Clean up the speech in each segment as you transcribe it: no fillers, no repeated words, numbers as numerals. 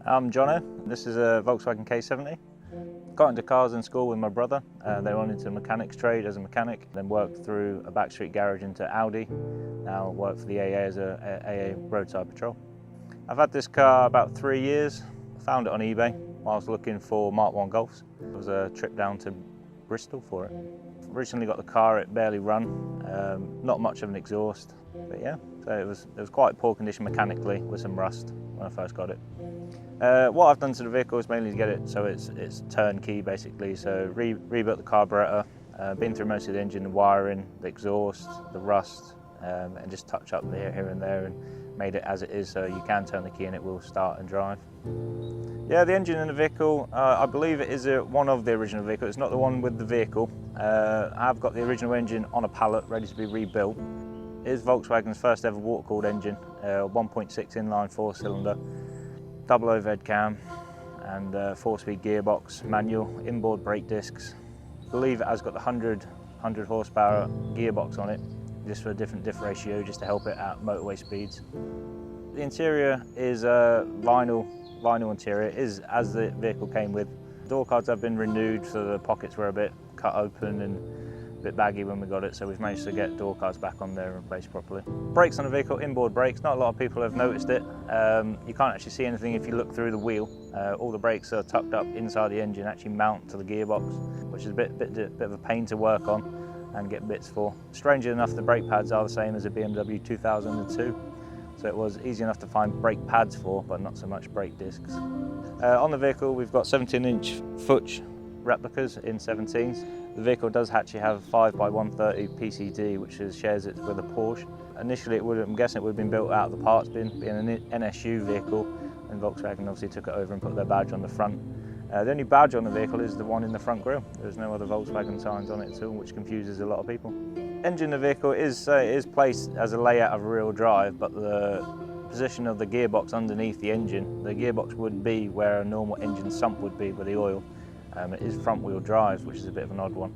I'm Jono. This is a Volkswagen K70. Got into cars in school with my brother. They went into the mechanics trade as a mechanic, then worked through a backstreet garage into Audi. Now work for the AA as a AA roadside patrol. I've had this car about 3 years. Found it on eBay whilst looking for Mark 1 Golfs. It was a trip down to Bristol for it. Recently got the car, it barely run, not much of an exhaust, but yeah, so it was quite poor condition mechanically with some rust when I first got it. What I've done to the vehicle is mainly to get it so it's turnkey basically, so rebuilt the carburetor, been through most of the engine, the wiring, the exhaust, the rust, and just touch up here and there and made it as it is so you can turn the key and it will start and drive. Yeah, the engine in the vehicle, I believe it is one of the original vehicles. It's not the one with the vehicle. I've got the original engine on a pallet ready to be rebuilt. It is Volkswagen's first ever water-cooled engine, 1.6 inline 4-cylinder, double overhead cam and 4-speed gearbox, manual, inboard brake discs. I believe it has got the 100 horsepower gearbox on it, just for a different diff ratio, just to help it at motorway speeds. The interior is vinyl interior, it is as the vehicle came with. Door cards have been renewed, so the pockets were a bit cut open and a bit baggy when we got it, so we've managed to get door cards back on there and replaced properly. Brakes on the vehicle, inboard brakes, not a lot of people have noticed it. You can't actually see anything if you look through the wheel. All the brakes are tucked up inside the engine, actually mount to the gearbox, which is a bit of a pain to work on and get bits for. Strangely enough, the brake pads are the same as a BMW 2002. So it was easy enough to find brake pads for, but not so much brake discs. On the vehicle, we've got 17-inch Futch replicas in 17s. The vehicle does actually have 5x130 PCD, which shares it with a Porsche. Initially, I'm guessing it would have been built out of the parts bin, being an NSU vehicle, and Volkswagen obviously took it over and put their badge on the front. The only badge on the vehicle is the one in the front grille. There's no other Volkswagen signs on it at all, which confuses a lot of people. Engine of the vehicle is placed as a layout of rear-wheel drive, but the position of the gearbox underneath the engine, the gearbox would be where a normal engine sump would be with the oil. It is front-wheel drive, which is a bit of an odd one.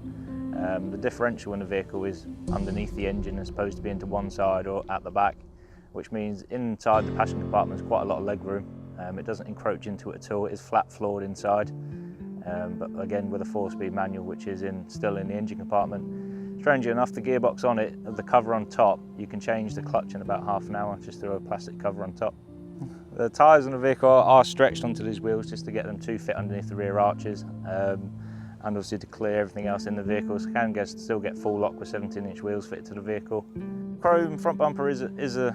The differential in the vehicle is underneath the engine as opposed to being to one side or at the back, which means inside the passenger compartment there's quite a lot of leg room. It doesn't encroach into it at all. It is flat floored inside, but again with a 4-speed manual, which is still in the engine compartment. Strangely enough, the gearbox on it, the cover on top, you can change the clutch in about half an hour, just through a plastic cover on top. The tyres on the vehicle are stretched onto these wheels just to get them to fit underneath the rear arches, and obviously to clear everything else in the vehicle, so still get full lock with 17-inch wheels fitted to the vehicle. Chrome front bumper is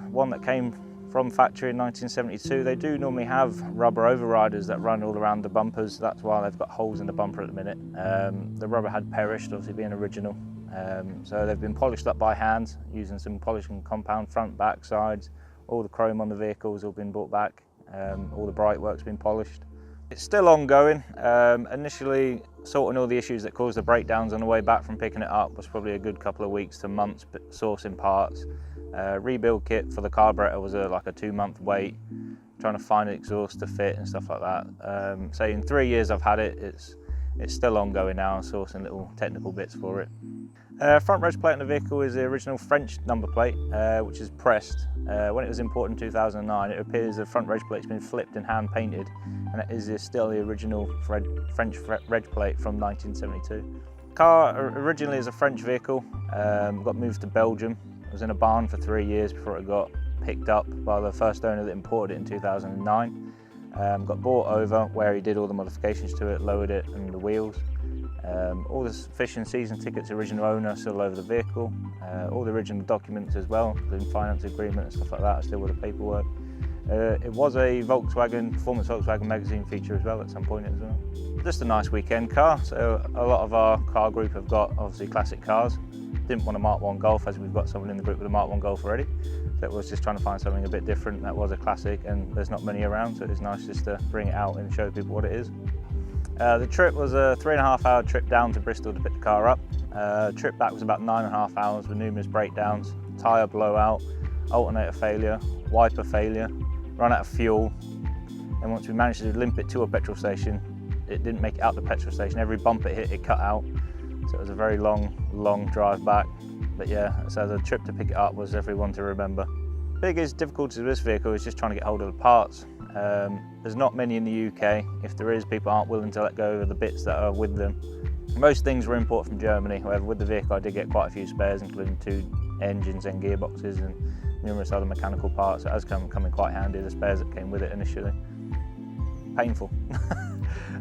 one that came from factory in 1972. They do normally have rubber overriders that run all around the bumpers. That's why they've got holes in the bumper at the minute. The rubber had perished, obviously being original. So they've been polished up by hand using some polishing compound, front, back, sides. All the chrome on the vehicles all been brought back. All the bright work's been polished. It's still ongoing. Initially sorting all the issues that caused the breakdowns on the way back from picking it up was probably a good couple of weeks to months sourcing parts. Rebuild kit for the carburetor was like a 2-month wait, trying to find an exhaust to fit and stuff like that. So in 3 years I've had it, it's still ongoing now, sourcing little technical bits for it. Front reg plate on the vehicle is the original French number plate, which is pressed. When it was imported in 2009, it appears the front reg plate's been flipped and hand painted, and it is still the original French reg plate from 1972. The car originally is a French vehicle, got moved to Belgium. It was in a barn for 3 years before it got picked up by the first owner that imported it in 2009. Got brought over where he did all the modifications to it, lowered it and the wheels. All the fishing season tickets, original owner still over the vehicle. All the original documents as well, including finance agreement and stuff like that, are still with the paperwork. It was a Performance Volkswagen magazine feature as well at some point as well. Just a nice weekend car, so a lot of our car group have got obviously classic cars. Didn't want a Mark 1 Golf, as we've got someone in the group with a Mark 1 Golf already. So it was just trying to find something a bit different that was a classic, and there's not many around, so it's nice just to bring it out and show people what it is. The trip was a 3.5-hour trip down to Bristol to pick the car up. Trip back was about 9.5 hours with numerous breakdowns, tyre blowout, alternator failure, wiper failure, run out of fuel. And once we managed to limp it to a petrol station, it didn't make it out the petrol station. Every bump it hit, it cut out. So it was a very long drive back. But yeah, so the trip to pick it up was everyone to remember. Biggest difficulties with this vehicle is just trying to get hold of the parts. There's not many in the UK. If there is, people aren't willing to let go of the bits that are with them. Most things were imported from Germany. However, with the vehicle I did get quite a few spares, including 2 engines and gearboxes and numerous other mechanical parts. It has come in quite handy, the spares that came with it initially. Painful.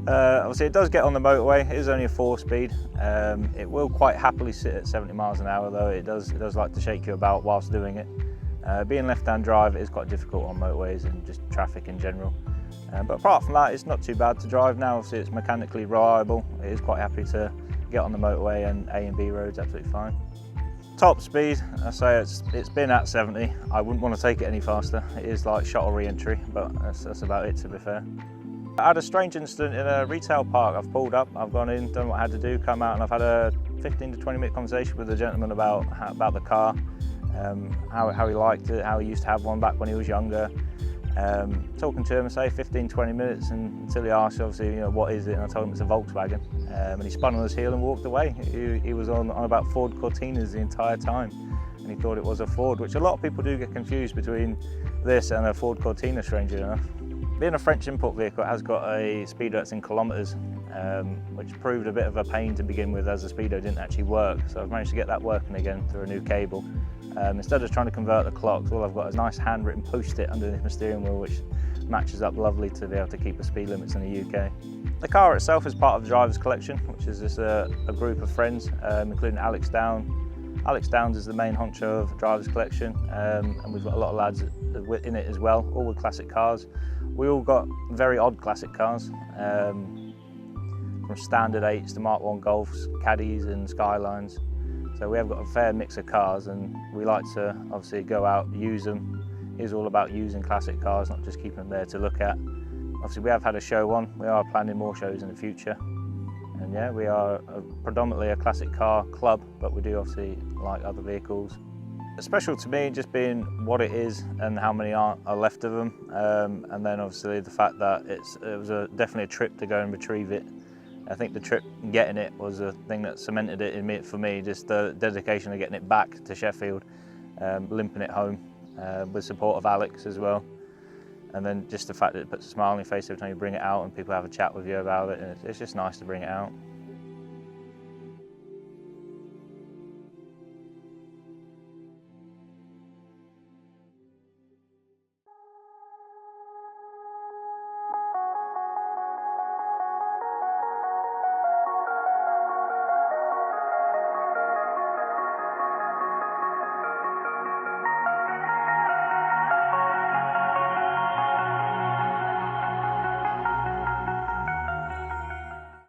Obviously it does get on the motorway. It is only a 4-speed. It will quite happily sit at 70 miles an hour though. It does like to shake you about whilst doing it. Being left-hand drive, it is quite difficult on motorways and just traffic in general. But apart from that, it's not too bad to drive now. Obviously it's mechanically reliable. It is quite happy to get on the motorway, and A and B roads absolutely fine. Top speed, I say it's been at 70. I wouldn't want to take it any faster. It is like shuttle re-entry, but that's about it, to be fair. I had a strange incident in a retail park. I've pulled up, I've gone in, done what I had to do, come out, and I've had a 15 to 20 minute conversation with the gentleman about the car, how he liked it, how he used to have one back when he was younger. Talking to him, I say 15-20 minutes, until he asked, obviously, you know, what is it, and I told him it's a Volkswagen, and he spun on his heel and walked away. He was on about Ford Cortinas the entire time, and he thought it was a Ford, which a lot of people do get confused between this and a Ford Cortina, strangely enough. Being a French import vehicle, it has got a speedo that's in kilometres, which proved a bit of a pain to begin with, as the speedo didn't actually work. So I've managed to get that working again through a new cable. Instead of trying to convert the clocks, all I've got is a nice handwritten post-it underneath my steering wheel, which matches up lovely to be able to keep the speed limits in the UK. The car itself is part of the driver's collection, which is just a group of friends, including Alex Down. Alex Downs is the main honcho of the driver's collection, and we've got a lot of lads in it as well, all with classic cars. We all got very odd classic cars, from standard 8s to Mark 1 Golfs, Caddies and Skylines. So we have got a fair mix of cars, and we like to obviously go out, use them. It's all about using classic cars, not just keeping them there to look at. Obviously we have had a show on, we are planning more shows in the future. And yeah, we are predominantly a classic car club, but we do obviously like other vehicles. It's special to me just being what it is and how many are left of them, and then obviously the fact that it was definitely a trip to go and retrieve it. I think the trip getting it was a thing that cemented it in me, for me, just the dedication of getting it back to Sheffield, limping it home with support of Alex as well. And then just the fact that it puts a smile on your face every time you bring it out and people have a chat with you about it, and it's just nice to bring it out.